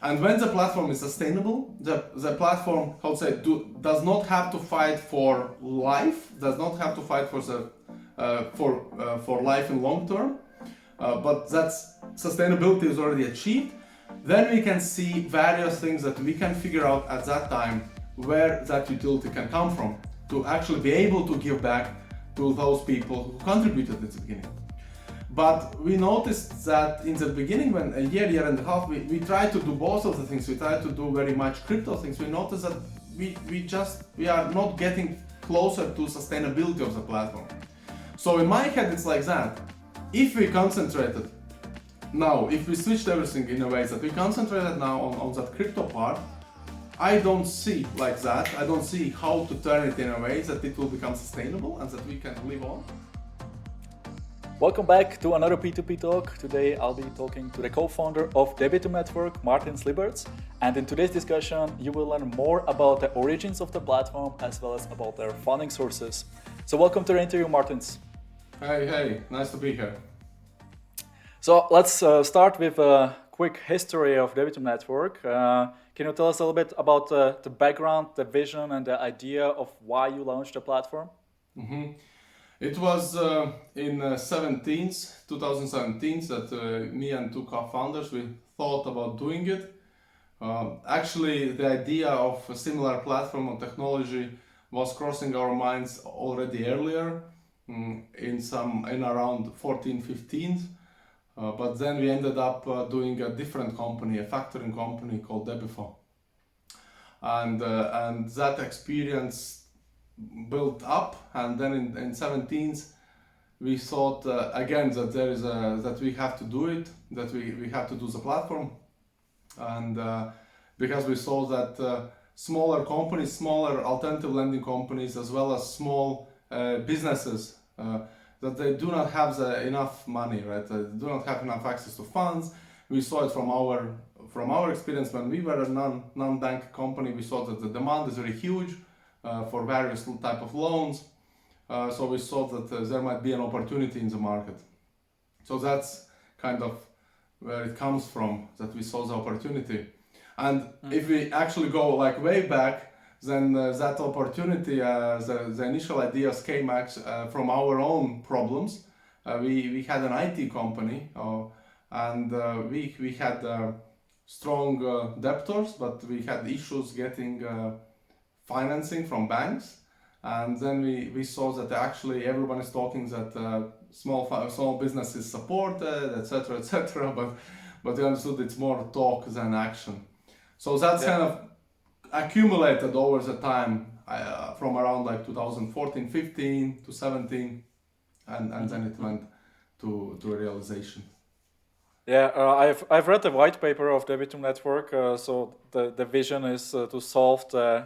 And when the platform is sustainable, the platform, how to say, does not have to fight for life, does not have to fight for the for life in long term, but that sustainability is already achieved. Then we can see various things that we can figure out at that time where that utility can come from to actually be able to give back to those people who contributed at the beginning. But we noticed that in the beginning, when a year and a half, we tried to do both of the things. We tried to do very much crypto things. We noticed that we are not getting closer to sustainability of the platform. So in my head, it's like that. If we concentrated now, if we switched everything in a way that we concentrated now on that crypto part, I don't see like that. I don't see how to turn it in a way that it will become sustainable and that we can live on. Welcome back to another P2P talk. Today I'll be talking to the co-founder of Debitum Network, Martin Sliberts. And in today's discussion, you will learn more about the origins of the platform as well as about their funding sources. So welcome to the interview, Martins. Hey, nice to be here. So let's start with a quick history of Debitum Network. Can you tell us a little bit about the background, the vision, and the idea of why you launched the platform? Mm-hmm. It was in 2017 that me and two co-founders, we thought about doing it. Actually, the idea of a similar platform or technology was crossing our minds already earlier, in around 14, 15. But then we ended up doing a different company, a factoring company called Debitum. And that experience built up, and then in 17th we thought again that that we have to do it, that we have to do the platform, and because we saw that smaller companies, smaller alternative lending companies, as well as small businesses, that they do not have enough money, right? They do not have enough access to funds. We saw it from our experience when we were a non-bank company. We saw that the demand is very huge for various type of loans. So we saw that there might be an opportunity in the market. So that's kind of where it comes from, that we saw the opportunity. And if we actually go like way back, then that opportunity, the initial ideas came from our own problems. We had an IT company, and we had strong debtors, but we had issues getting financing from banks. And then we saw that actually everyone is talking that small businesses supported, etc., but we understood it's more talk than action. So that's kind of accumulated over the time from around like 2014, 15 to 17, and then it went to a realization. Yeah, I've read the white paper of Debitum Network. So the vision is to solve the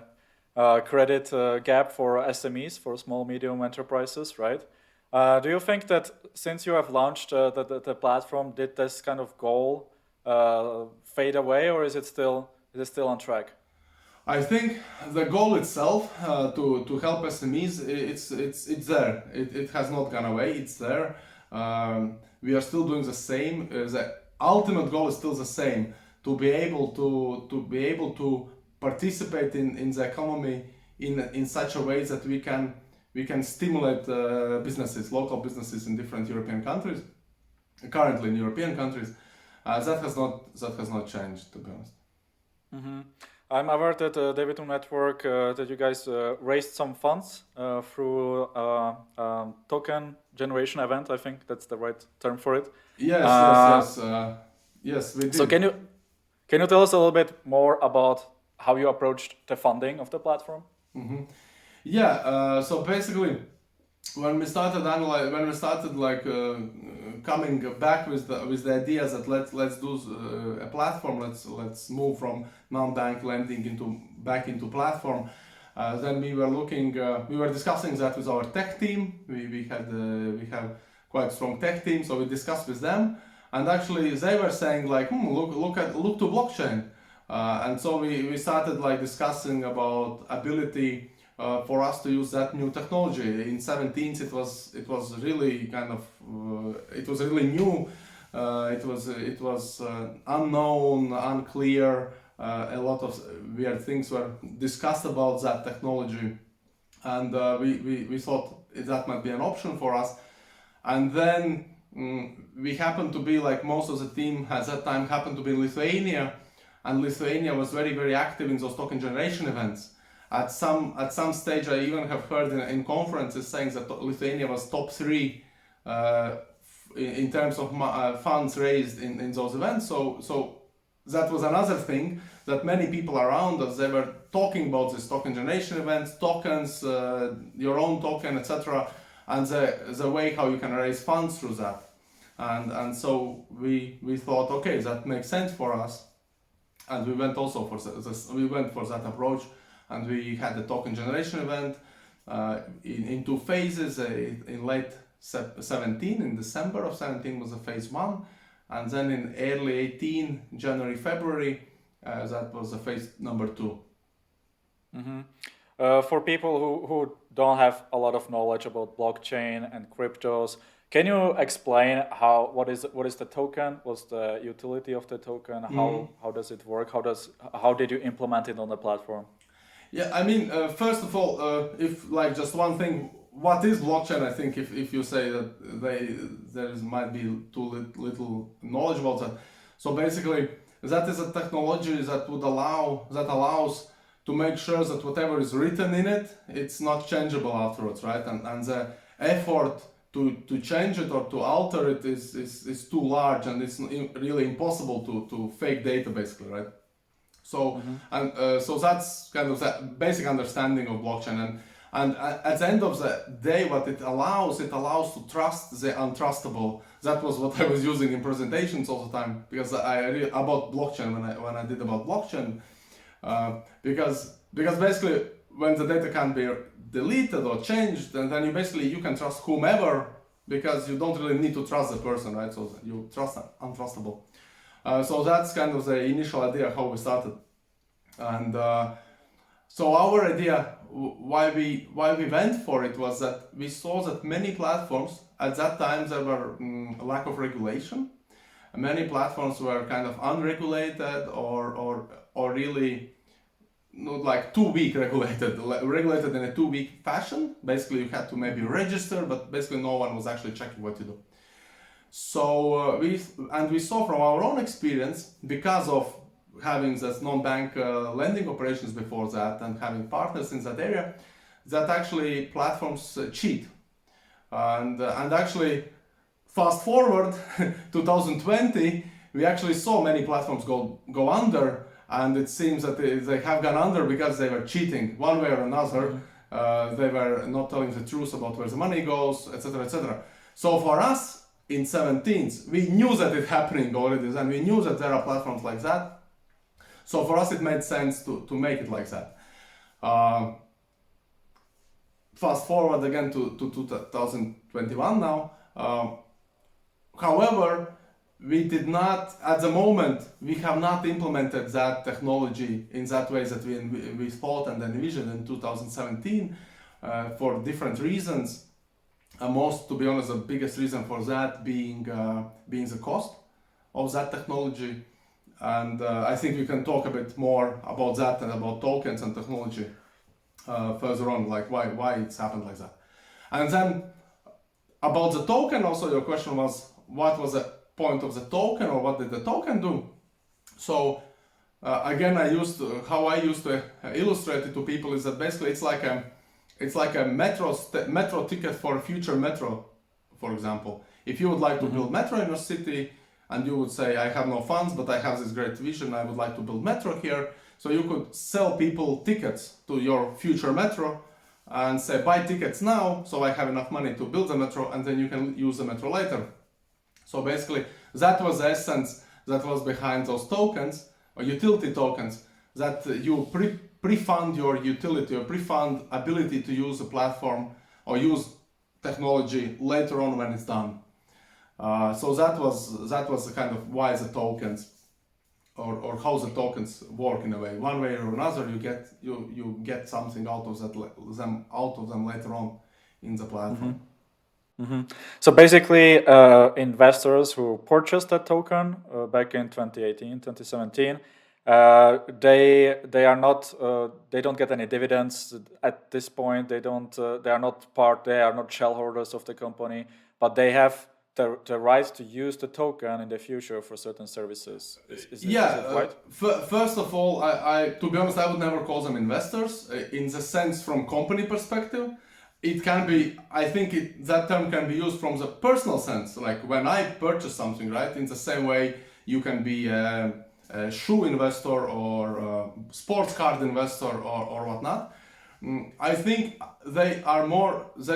credit gap for SMEs, for small medium enterprises, right? Do you think that since you have launched the platform, did this kind of goal fade away, or is it still on track? I think the goal itself to help SMEs, it's there. It has not gone away. It's there. We are still doing the same. The ultimate goal is still the same: to be able to participate in the economy in such a way that we can stimulate businesses, local businesses in different European countries. Currently in European countries, that has not changed, to be honest. Mm-hmm. I'm aware that Debitum Network, that you guys raised some funds through token generation event. I think that's the right term for it. Yes, yes, we did. So can you tell us a little bit more about how you approached the funding of the platform? Mm-hmm. Yeah. So basically, when we started coming back with the idea that let's do a platform, let's move from non-bank lending back into platform. Then we were discussing that with our tech team. We have quite strong tech team, so we discussed with them, and actually they were saying like, look to blockchain, and so we started like discussing about ability for us to use that new technology. In 17th it was really kind of it was really new It was unknown, unclear. A lot of weird things were discussed about that technology, and we thought that might be an option for us. And then we happened to be, like most of the team at that time, happened to be in Lithuania, and Lithuania was very, very active in those token generation events. At some stage, I even have heard in conferences saying that Lithuania was top 3 in terms of funds raised in those events. So that was another thing that many people around us, they were talking about this token generation events, tokens, your own token, etc., and the way how you can raise funds through that. And so we thought, okay, that makes sense for us, and we went also for this. We went for that approach, and we had the token generation event in 2 phases. In late 17, in December of 17 was the phase 1, and then in early 18, January, February, that was the phase number 2. Mm-hmm. For people who don't have a lot of knowledge about blockchain and cryptos, can you explain what is the token? What's the utility of the token? How does it work? How did you implement it on the platform? Yeah, I mean, first of all, if like just one thing, what is blockchain? I think if you say that there might be too little knowledge about that. So basically, that is a technology that allows to make sure that whatever is written in it, it's not changeable afterwards, right? And the effort to change it or to alter it is too large, and it's really impossible to fake data, basically, right? So so that's kind of the basic understanding of blockchain, and at the end of the day, what it allows to trust the untrustable. That was what I was using in presentations all the time, because about blockchain when I did about blockchain, because basically when the data can be deleted or changed, and then you can trust whomever, because you don't really need to trust the person, right? So you trust untrustable. So that's kind of the initial idea how we started, and so our idea why we went for it was that we saw that many platforms at that time there were a lack of regulation. Many platforms were kind of unregulated or really not like too weak regulated in a too weak fashion. Basically, you had to maybe register, but basically no one was actually checking what you do. So we saw from our own experience, because of having this non-bank lending operations before that and having partners in that area, that actually platforms cheat. And actually, fast forward 2020, we actually saw many platforms go under, and it seems that they have gone under because they were cheating one way or another. They were not telling the truth about where the money goes, etc., etc. So for us, in 17th, we knew that it's happening already, and we knew that there are platforms like that. So for us, it made sense to make it like that. Fast forward again to 2021 now. However, we did not, at the moment, we have not implemented that technology in that way that we thought and envisioned in 2017 for different reasons. Most, to be honest, the biggest reason for that being the cost of that technology. And I think we can talk a bit more about that and about tokens and technology further on, like why it's happened like that. And then about the token, also your question was, what was the point of the token, or what did the token do? So again, how I used to illustrate it to people is that basically it's like a metro ticket for a future metro, for example. If you would like to build metro in your city, and you would say, I have no funds, but I have this great vision, I would like to build metro here. So you could sell people tickets to your future metro and say, buy tickets now, so I have enough money to build the metro, and then you can use the metro later. So basically, that was the essence that was behind those tokens, or utility tokens, that you pre-fund your utility, or pre-fund ability to use a platform or use technology later on when it's done. So that was the kind of why the tokens, or how the tokens work in a way. One way or another, you get something out of them later on in the platform. So basically, investors who purchased that token back in 2018, 2017, they are not they don't get any dividends at this point. They are not part. They are not shareholders of the company, but they have the right to use the token in the future for certain services. Is it right? First of all, I to be honest, I would never call them investors in the sense from company perspective. It can be, I think that term can be used from the personal sense, like when I purchase something, right? In the same way, you can be a shoe investor or a sports card investor or whatnot. I think they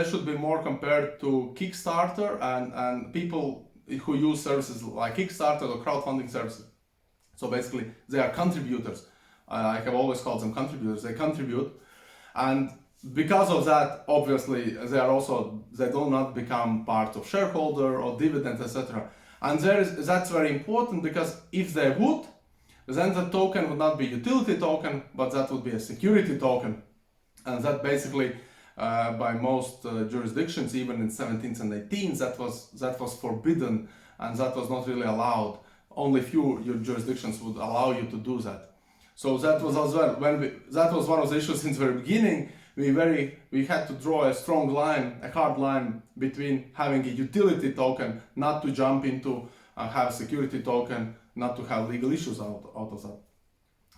should be more compared to Kickstarter and people who use services like Kickstarter or crowdfunding services. So basically, they are contributors. I have always called them contributors. They contribute, and because of that, obviously, they do not become part of shareholder or dividends, etc. And that's very important, because if they would, then the token would not be utility token, but that would be a security token, and that basically, by most jurisdictions, even in 17th and 18th, that was forbidden, and that was not really allowed. Only few jurisdictions would allow you to do that. So that was as well that was one of the issues since the very beginning. We had to draw a strong line, a hard line between having a utility token, not to jump into have a security token, not to have legal issues out of that.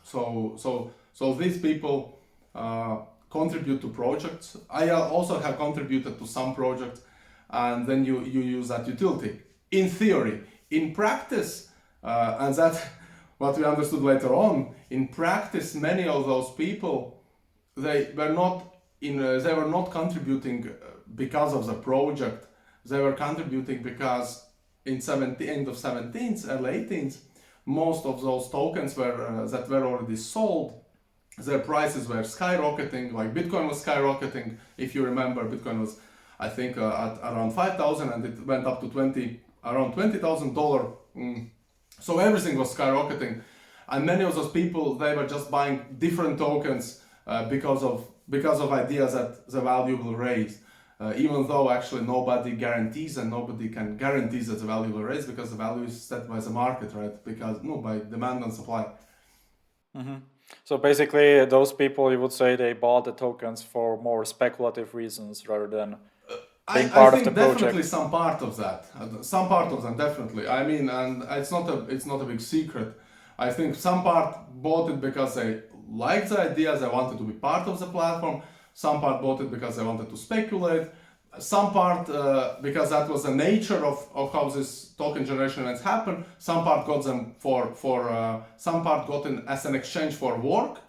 So these people contribute to projects. I also have contributed to some projects, and then you use that utility. In theory, in practice, and that's what we understood later on. In practice, many of those people, they were not contributing because of the project. They were contributing because in end of 17th, early 18th, most of those tokens that were already sold, their prices were skyrocketing. Like Bitcoin was skyrocketing. If you remember, Bitcoin was, I think, at around 5,000, and it went up to around $20,000. So everything was skyrocketing, and many of those people, they were just buying different tokens because of ideas that the value will raise, even though actually nobody guarantees, and nobody can guarantee that the value will raise, because the value is set by the market, right? By demand and supply. So basically, those people, you would say, they bought the tokens for more speculative reasons rather than being part of the project. I think definitely some part of that. Some part of them, definitely. I mean, and it's not a big secret. I think some part bought it because they liked the ideas, they wanted to be part of the platform. Some part bought it because they wanted to speculate. Some part because that was the nature of how this token generation events happen. Some part got them some part got in as an exchange for work.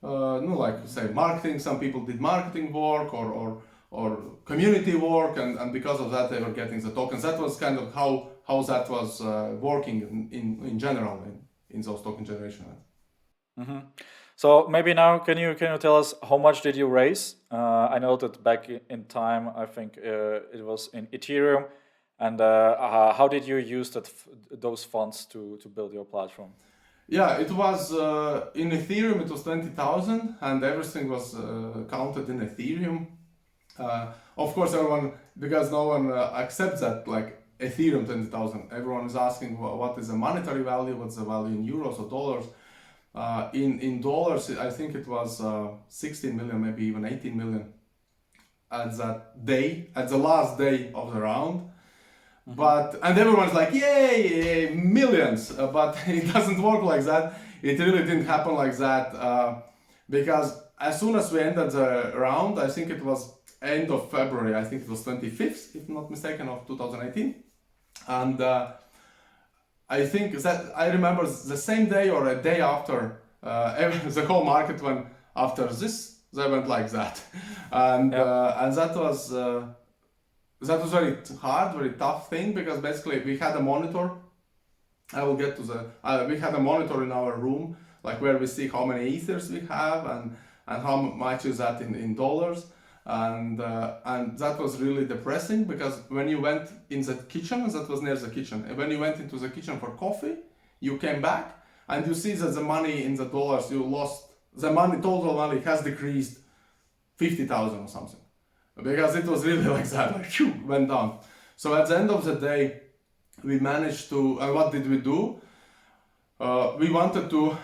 Like say marketing. Some people did marketing work or community work, and because of that they were getting the tokens. That was kind of how that was working in general in those token generation events. So maybe now, can you tell us how much did you raise? I know that back in time, I think it was in Ethereum, and how did you use those funds to build your platform? Yeah, it was in Ethereum. It was 20,000, and everything was counted in Ethereum. Of course, because no one accepts that, like Ethereum 20,000. Everyone is asking what is the monetary value, what's the value in euros or dollars. In dollars, I think it was 16 million, maybe even 18 million at the last day of the round. And everyone's like, yay, millions, but it doesn't work like that. It really didn't happen like that, because as soon as we ended the round, I think it was end of February, I think it was 25th, if not mistaken, of 2018. And I think that I remember the same day or a day after, the whole market went after this. They went like that, and that was very hard, very tough thing, because basically we had a monitor. I will get to we had a monitor in our room, like where we see how many ethers we have and how much is that in dollars. And that was really depressing, because when you went in the kitchen, that was near the kitchen, and when you went into the kitchen for coffee, you came back and you see that the money in the dollars you lost, total money has decreased 50,000 or something. because it was really like that, like phew, went down. So at the end of the day, we managed to, and what did we do? We wanted to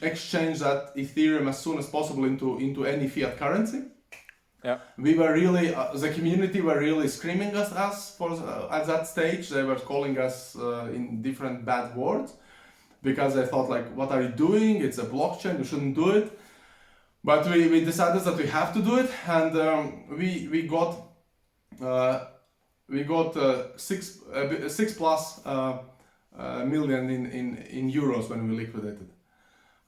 exchange that Ethereum as soon as possible into any fiat currency. Yeah. We were really, the community were really screaming at us for at that stage. They were calling us in different bad words because they thought like, what are you doing? It's a blockchain, you shouldn't do it. But we decided that we have to do it, and we got 6 plus million in euros when we liquidated.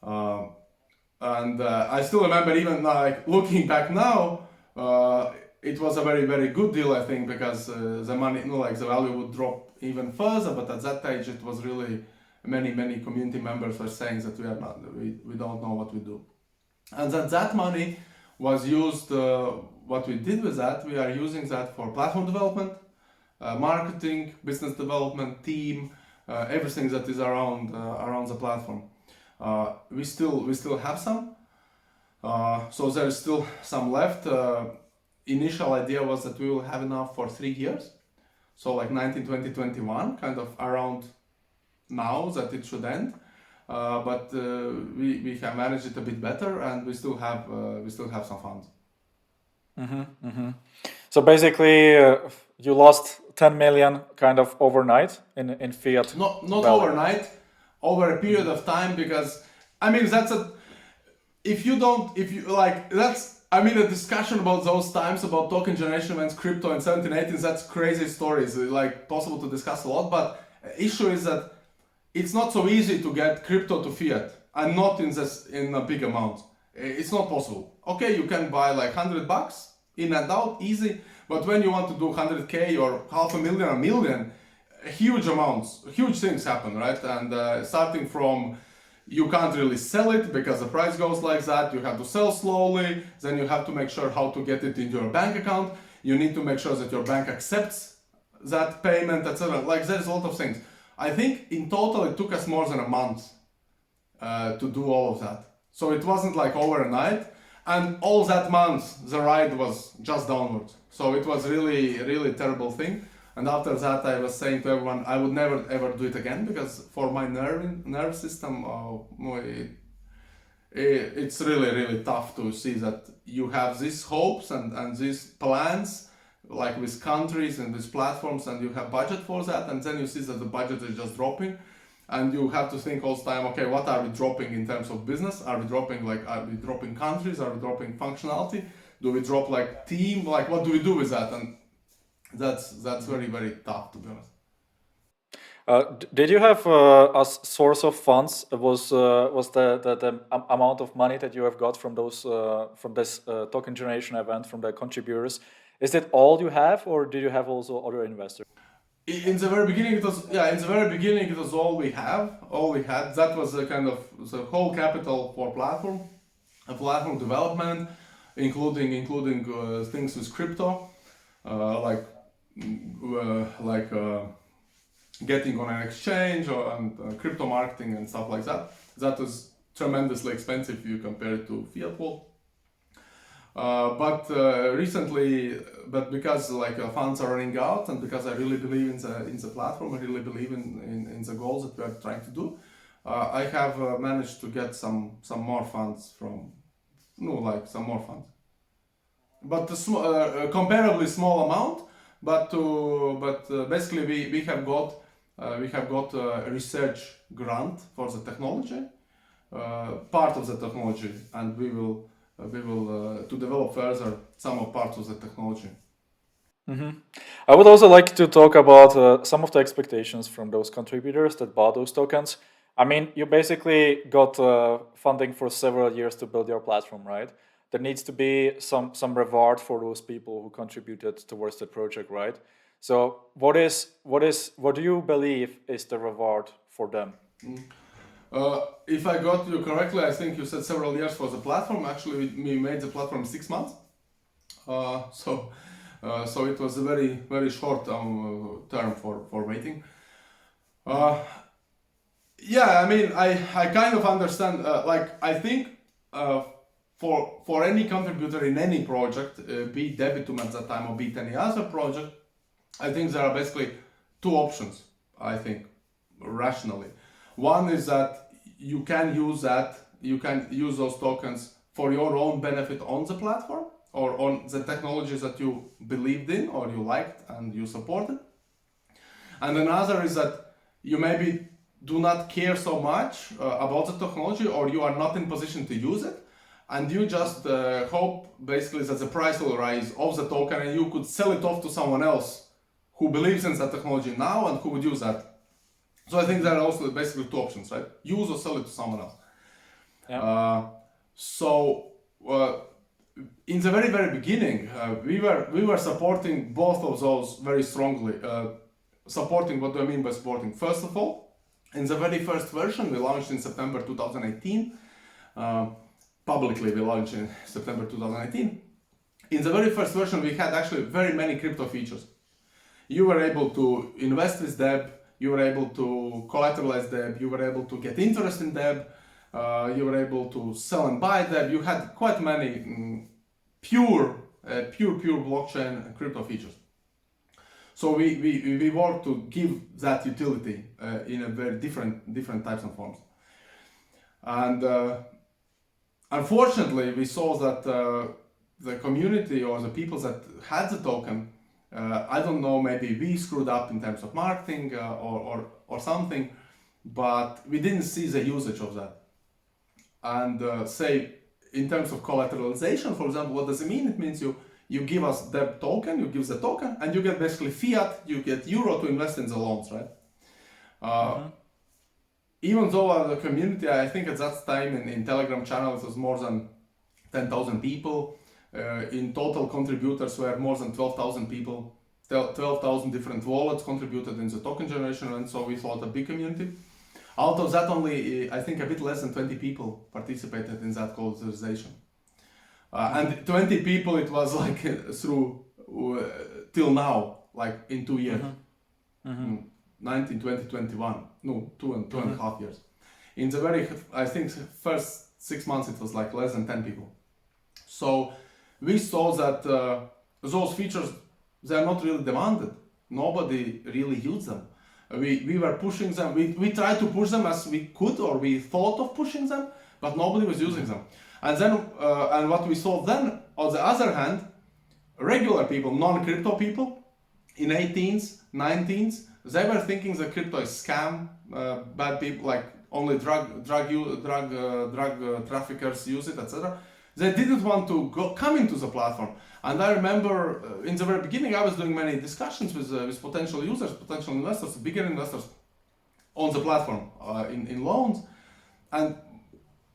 And I still remember, even like looking back now, it was a very, very good deal, I think, because the money, like the value would drop even further. But at that stage, it was really many community members were saying that we don't know what we do, and that money was used. What we did with that, we are using that for platform development, marketing, business development, team, everything that is around the platform. We still have some. So there is still some left. Initial idea was that we will have enough for 3 years. So like 19, 20, 21, kind of around now that it should end. But we have managed it a bit better, and we still have some funds. So basically, you lost 10 million kind of overnight in fiat. Not value. Overnight, over a period of time, because I mean that's a. If you like, that's, I mean, a discussion about those times about token generation events, crypto in 17, 18, that's crazy stories, like possible to discuss a lot, but issue is that it's not so easy to get crypto to fiat, and not in a big amount. It's not possible. Okay, you can buy like $100 in and out, easy, but when you want to do 100K or $500,000, $1 million, huge amounts, huge things happen, right? And starting from, you can't really sell it because the price goes like that. You have to sell slowly. Then you have to make sure how to get it into your bank account. You need to make sure that your bank accepts that payment, etc. Like, there's a lot of things. I think in total it took us more than a month to do all of that. So it wasn't like overnight. And all that month, the ride was just downwards. So it was really, really terrible thing. And after that, I was saying to everyone, I would never ever do it again, because for my nerve system, it's really, really tough to see that you have these hopes and these plans, like with countries and with platforms, and you have budget for that, and then you see that the budget is just dropping, and you have to think all the time, okay, what are we dropping in terms of business? Are we dropping countries? Are we dropping functionality? Do we drop like team? Like, what do we do with that? And that's very, very tough, to be honest. Did you have a source of funds? Was the amount of money that you have got from those from this token generation event from the contributors? Is that all you have, or did you have also other investors? In the very beginning, it was all we had. That was the kind of the whole capital for platform development, including things with crypto, like getting on an exchange and crypto marketing and stuff like that. That was tremendously expensive if you compare it to fiat world. But recently, because funds are running out, and because I really believe in the platform, I really believe in the goals that we are trying to do, I have managed to get some more funds some more funds, but comparably small amount. But basically we have got a research grant for the technology, part of the technology, and we will to develop further some of parts of the technology. I would also like to talk about some of the expectations from those contributors that bought those tokens. I mean, you basically got funding for several years to build your platform, right? There needs to be some reward for those people who contributed towards the project, right? So what do you believe is the reward for them? If I got you correctly, I think you said several years for the platform. Actually, we made the platform 6 months. So it was a very, very short term for waiting. Yeah, I mean, I kind of understand. I think for any contributor in any project, be it Debitum at that time or be it any other project, I think there are basically two options, I think, rationally. One is that you can use those tokens for your own benefit on the platform or on the technologies that you believed in or you liked and you supported. And another is that you maybe do not care so much about the technology, or you are not in position to use it, and you just hope basically that the price will rise of the token and you could sell it off to someone else who believes in that technology now and who would use that. So I think there are also basically two options, right? Use or sell it to someone else. Yeah. In the very, very beginning, we were supporting both of those very strongly. Supporting, what do I mean by supporting? First of all, in the very first version we launched in September 2018, publicly we launched in September 2018. In the very first version we had actually very many crypto features. You were able to invest with DEB, you were able to collateralize DEB, you were able to get interest in DEB, you were able to sell and buy DEB. You had quite many pure blockchain crypto features. So we work to give that utility in a very different types and forms. And unfortunately, we saw that the community or the people that had the token, I don't know, maybe we screwed up in terms of marketing or something, but we didn't see the usage of that. And say in terms of collateralization, for example, what does it mean? It means you give us DEB token, you give the token, and you get basically fiat, you get euro to invest in the loans, right? Even though the community, I think at that time in Telegram channel, it was more than 10,000 people. In total contributors were more than 12,000 people, 12,000 different wallets contributed in the token generation, and so we thought a big community. Out of that, only I think a bit less than 20 people participated in that collateralization. And 20 people, it was like through till now, like in 2 years, 19, 20, 21, no, two and a half years. In the very, I think first 6 months, it was like less than 10 people. So we saw that those features, they are not really demanded. Nobody really used them. We were pushing them, we tried to push them as we could, or we thought of pushing them, but nobody was using them. And then, and what we saw then, on the other hand, regular people, non-crypto people, in 18s, 19s, they were thinking the crypto is scam, bad people, like only drug traffickers use it, etc. They didn't want to come into the platform. And I remember in the very beginning, I was doing many discussions with potential users, potential investors, bigger investors on the platform in loans. And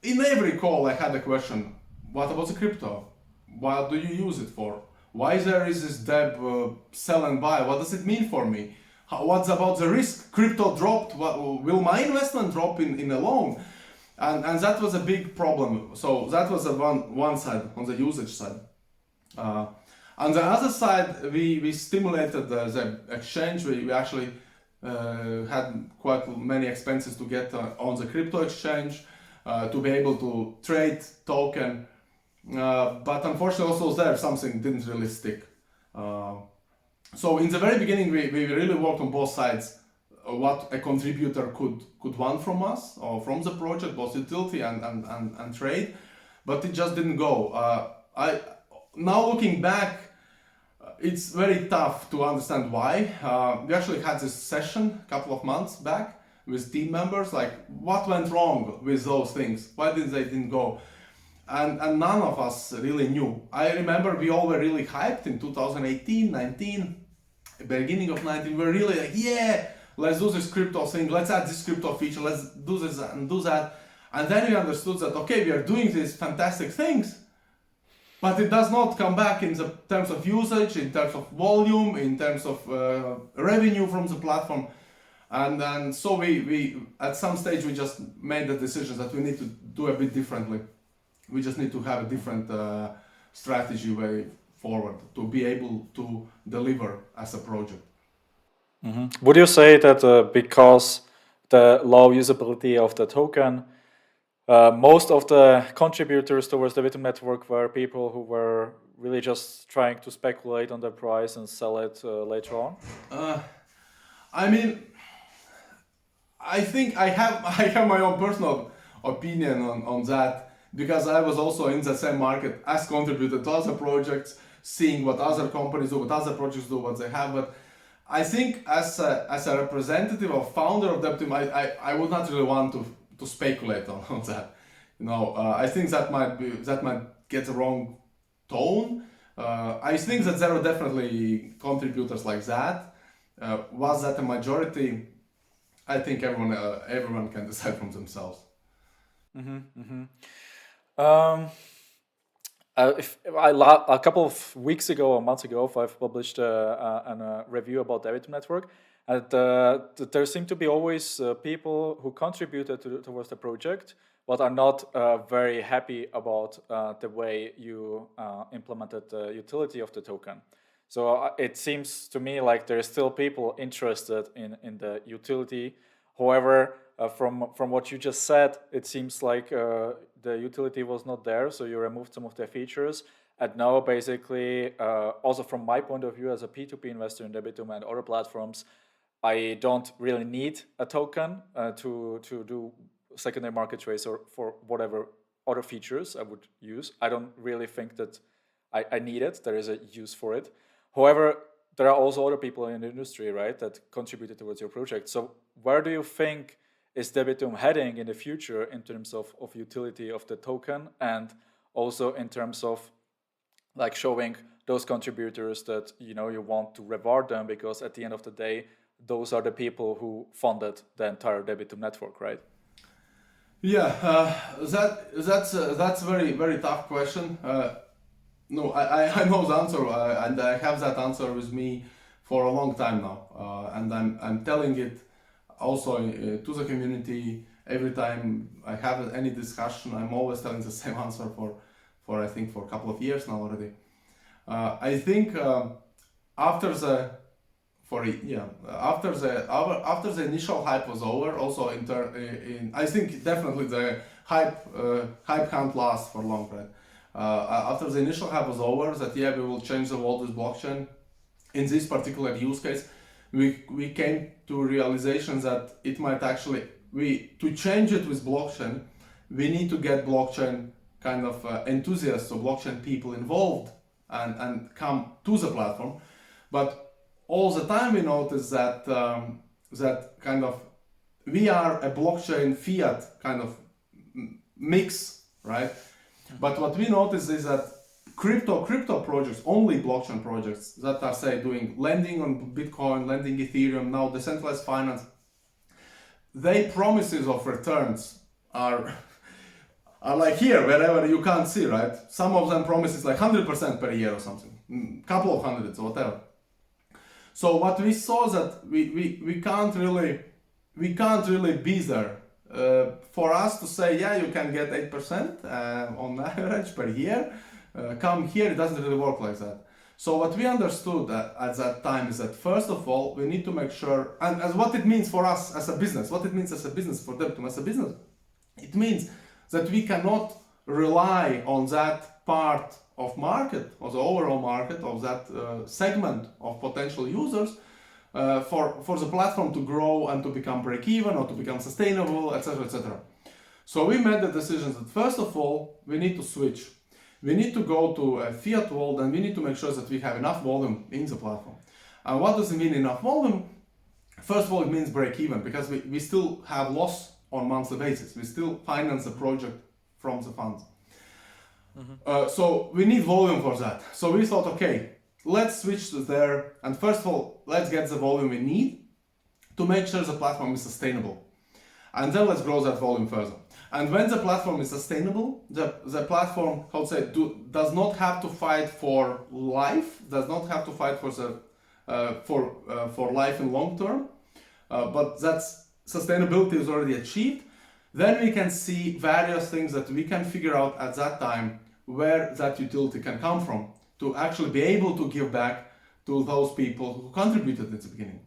in every call I had a question: what about the crypto? What do you use it for? Why there is this DEB sell and buy? What does it mean for me? What's about the risk? Crypto dropped, will my investment drop in a loan? And that was a big problem. So that was one side, on the usage side. On the other side, we stimulated the exchange. We actually had quite many expenses to get on the crypto exchange, to be able to trade token. But unfortunately also there something didn't really stick. So in the very beginning we really worked on both sides, what a contributor could want from us or from the project, both utility and trade, but it just didn't go. Now looking back, it's very tough to understand why. We actually had this session a couple of months back with team members, like what went wrong with those things? Why didn't go? And none of us really knew. I remember we all were really hyped in 2018, 19, beginning of 19, we were really like, yeah, let's do this crypto thing, let's add this crypto feature, let's do this and do that. And then we understood that, okay, we are doing these fantastic things, but it does not come back in the terms of usage, in terms of volume, in terms of revenue from the platform. And so we at some stage we just made the decision that we need to do a bit differently. We just need to have a different strategy way forward to be able to deliver as a project. Mm-hmm. Would you say that because the low usability of the token, most of the contributors towards the Debitum Network were people who were really just trying to speculate on the price and sell it later on? I mean, I think I have my own personal opinion on that, because I was also in the same market as contributed to other projects, seeing what other companies do, what other projects do, what they have. But I think as a representative or founder of Debitum, I would not really want to speculate on that. I think that might get the wrong tone. I think that there are definitely contributors like that. Was that a majority? I think everyone can decide from themselves. A couple of weeks ago or months ago, I've published a review about Debitum Network, and there seem to be always people who contributed towards the project, but are not very happy about the way you implemented the utility of the token. So it seems to me like there are still people interested in the utility. However, from what you just said, it seems like the utility was not there, so you removed some of the features. And now, basically, also from my point of view as a P2P investor in Debitum and other platforms, I don't really need a token to do secondary market trades or for whatever other features I would use. I don't really think that I need it. There is a use for it. However, there are also other people in the industry, right, that contributed towards your project. So where do you think is Debitum heading in the future in terms of utility of the token, and also in terms of like showing those contributors that you want to reward them, because at the end of the day, those are the people who funded the entire Debitum network, right? Yeah, that's a very, very tough question. No, I know the answer, and I have that answer with me for a long time now, and I'm telling it also to the community every time I have any discussion. I'm always telling the same answer for I think for a couple of years now already. I think after the initial hype was over, also I think definitely the hype can't last for long, right? After the initial hype was over, that we will change the world with blockchain. In this particular use case, we came to realization that it might actually to change it with blockchain, we need to get blockchain kind of enthusiasts or blockchain people involved and come to the platform. But all the time we notice that that kind of we are a blockchain fiat kind of mix, right? But what we notice is that crypto projects, only blockchain projects that are, say, doing lending on Bitcoin, lending Ethereum, now decentralized finance, their promises of returns are like here, wherever you can't see, right? Some of them promises like 100% per year or something, couple of hundreds or whatever. So what we saw that we can't really be there. For us to say, yeah, you can get 8% on average per year, come here, it doesn't really work like that. So what we understood at that time is that first of all, we need to make sure, and as what it means for us as a business, what it means as a business for Debitum as a business, it means that we cannot rely on that part of market, or the overall market of that segment of potential users for the platform to grow and to become break-even or to become sustainable, etc., etc. So we made the decision that first of all, we need to switch. We need to go to a fiat world, and we need to make sure that we have enough volume in the platform. And what does it mean enough volume? First of all, it means break-even, because we still have loss on monthly basis. We still finance the project from the funds. So we need volume for that. So we thought, okay, let's switch to there, and first of all, let's get the volume we need to make sure the platform is sustainable. And then let's grow that volume further. And when the platform is sustainable, the platform, how to say, does not have to fight for life, does not have to fight for the for life in long term, but that sustainability is already achieved. Then we can see various things that we can figure out at that time where that utility can come from to actually be able to give back to those people who contributed at the beginning.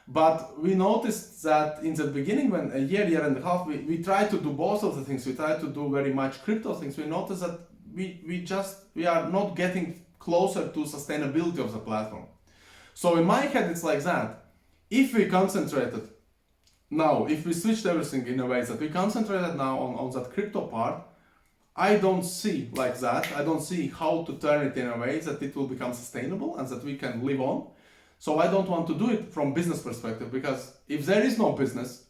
But we noticed that in the beginning, when a year and a half, we tried to do both of the things. We tried to do very much crypto things. We noticed that we are not getting closer to sustainability of the platform. So in my head, it's like that. If we concentrated now, if we switched everything in a way that we concentrated now on that crypto part, I don't see like that. I don't see how to turn it in a way that it will become sustainable and that we can live on. So I don't want to do it from business perspective, because if there is no business,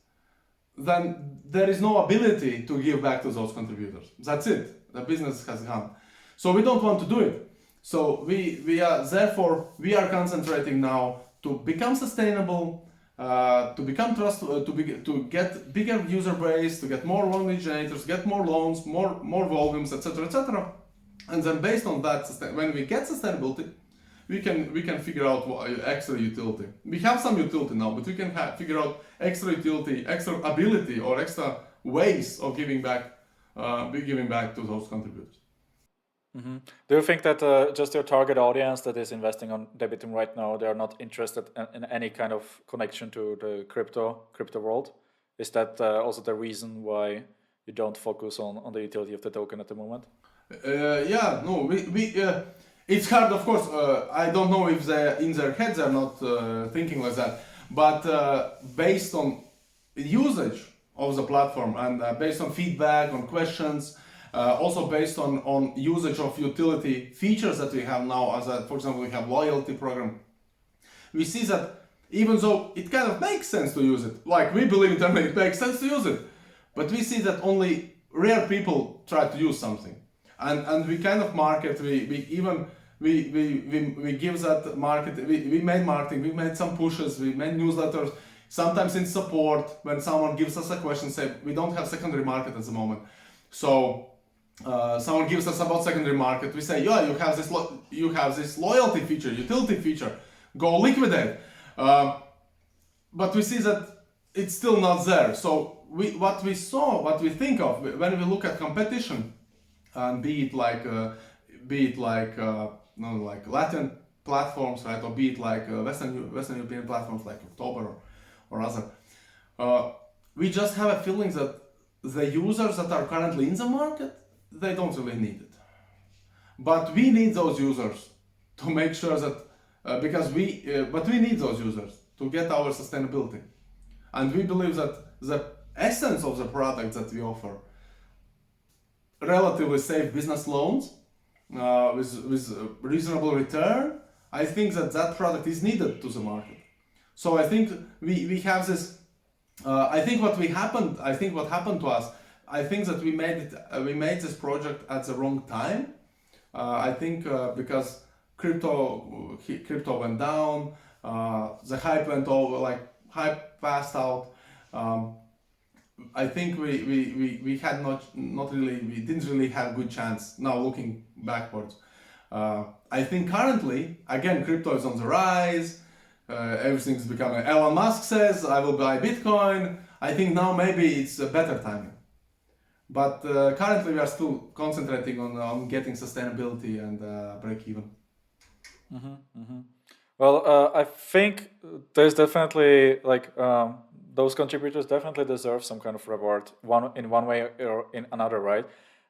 then there is no ability to give back to those contributors. That's it. The business has gone. So we don't want to do it. So we are concentrating now to become sustainable, to become to get bigger user base, to get more loan originators, get more loans, more volumes, etc., etc. And then based on that, when we get sustainability, we can figure out extra utility. We have some utility now, but we can figure out extra utility, extra ability, or extra ways of giving back to those contributors. Mm-hmm. Do you think that just your target audience that is investing on Debitum right now, they are not interested in any kind of connection to the crypto world? Is that also the reason why you don't focus on the utility of the token at the moment? It's hard, of course. I don't know if in their heads are not thinking like that, but based on usage of the platform and based on feedback, on questions, also based on usage of utility features that we have now, for example, we have loyalty program. We see that even though it kind of makes sense to use it, like we believe internally it makes sense to use it, but we see that only rare people try to use something, and we kind of market. We give that market. We made marketing. We made some pushes. We made newsletters. Sometimes in support, when someone gives us a question, say we don't have secondary market at the moment, so. Someone gives us about secondary market, we say, yeah, you have this loyalty feature, utility feature, go liquidate. But we see that it's still not there. So what we think of when we look at competition, and be it like Latin platforms, right, or be it like Western European platforms like October or other, we just have a feeling that the users that are currently in the market, they don't really need it. But we need those users to make sure that, but we need those users to get our sustainability. And we believe that the essence of the product that we offer, relatively safe business loans with reasonable return, I think that product is needed to the market. So I think we have this, I think what happened to us, I think that we made this project at the wrong time. I think because crypto went down, the hype went over, like hype passed out. I think we had we didn't really have good chance now looking backwards. I think currently, again, crypto is on the rise. Everything's becoming, Elon Musk says, I will buy Bitcoin. I think now maybe it's a better timing. But currently we are still concentrating on getting sustainability and break even. Mm-hmm, mm-hmm. Well, I think there's definitely those contributors definitely deserve some kind of reward, in one way or in another, right?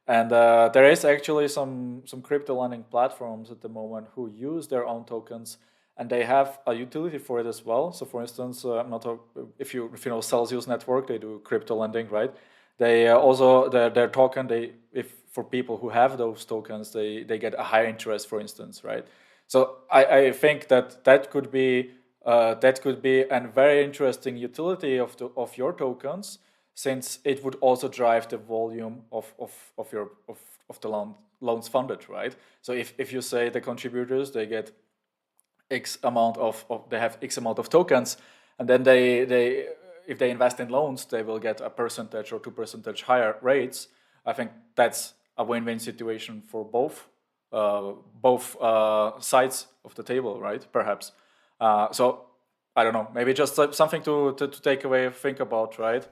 And there is actually some crypto lending platforms at the moment who use their own tokens, and they have a utility for it as well. So, for instance, if you know Celsius Network, they do crypto lending, right? They also their token, if for people who have those tokens, they get a higher interest, for instance, right? So I think that could be a very interesting utility of your tokens, since it would also drive the volume of the loans funded, right? So if you say the contributors, they get X amount they have X amount of tokens, and then they if they invest in loans, they will get a percentage or 2% higher rates. I think that's a win-win situation for both sides of the table, right? Perhaps. So I don't know. Maybe just something to take away, think about, right?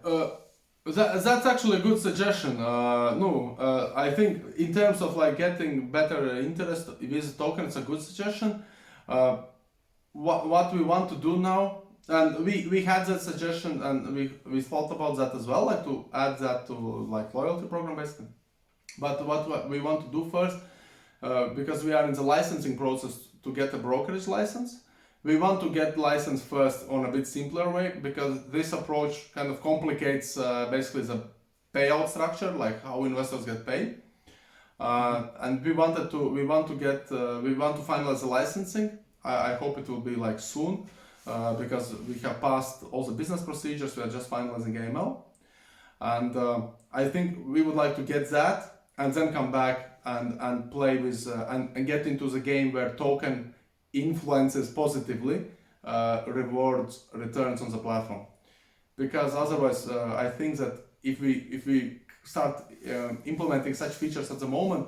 That's actually a good suggestion. I think in terms of getting better interest with tokens, a good suggestion. What we want to do now, And we had that suggestion, and we thought about that as well, like to add that to like loyalty program basically. But what we want to do first, because we are in the licensing process to get a brokerage license, we want to get license first on a bit simpler way, because this approach kind of complicates basically the payout structure, like how investors get paid. And we want to finalize the licensing. I hope it will be like soon, because we have passed all the business procedures. We are just finalizing AML, and I think we would like to get that and then come back and play with and get into the game where token influences positively returns on the platform. Because otherwise, I think that if we start implementing such features at the moment,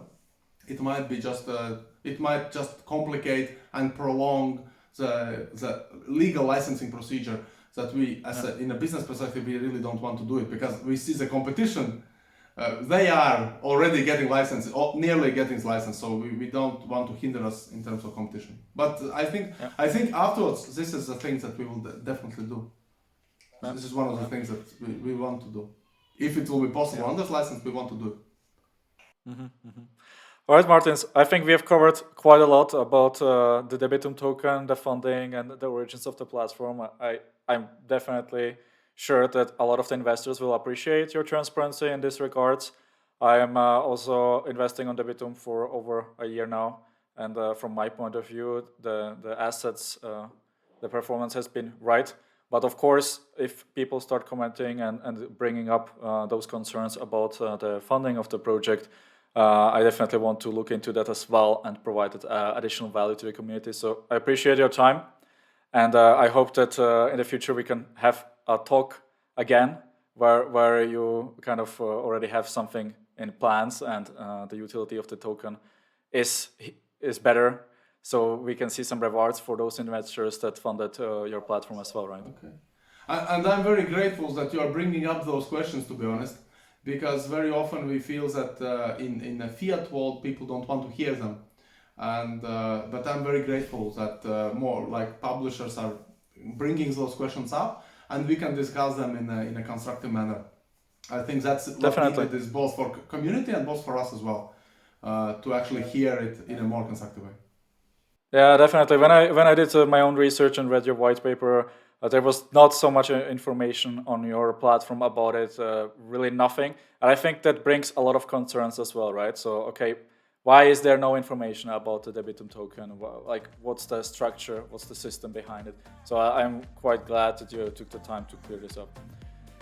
it might just complicate and prolong the legal licensing procedure that we, in a business perspective, we really don't want to do it, because we see the competition. They are already getting licensed, or nearly getting licensed, so we don't want to hinder us in terms of competition. But I think afterwards, this is the thing that we will definitely do. Yeah. This is one of the things that we want to do. If it will be possible under license, we want to do it. All right, Martins, I think we have covered quite a lot about the Debitum token, the funding, and the origins of the platform. I'm definitely sure that a lot of the investors will appreciate your transparency in this regards. I am also investing on Debitum for over a year now, and from my point of view, the assets, the performance has been right. But of course, if people start commenting and bringing up those concerns about the funding of the project, I definitely want to look into that as well and provide additional value to the community. So I appreciate your time, and I hope that in the future we can have a talk again where you kind of already have something in plans, and the utility of the token is better, so we can see some rewards for those investors that funded your platform as well, right? Okay. And I'm very grateful that you are bringing up those questions, to be honest, because very often we feel that in a fiat world people don't want to hear them, and but I'm very grateful that more like publishers are bringing those questions up, and we can discuss them in a constructive manner. I think that's what needed is both for community and both for us as well, to actually hear it in a more constructive way. Yeah, definitely. When I did my own research and read your white paper, there was not so much information on your platform about it, really nothing. And I think that brings a lot of concerns as well, right? So, okay, why is there no information about the Debitum token? Like, what's the structure? What's the system behind it? So I'm quite glad that you took the time to clear this up.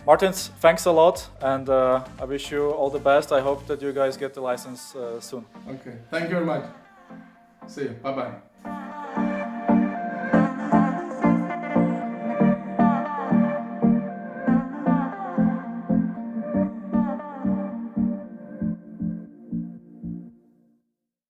Martins, thanks a lot, and I wish you all the best. I hope that you guys get the license soon. Okay, thank you very much. See you. Bye-bye.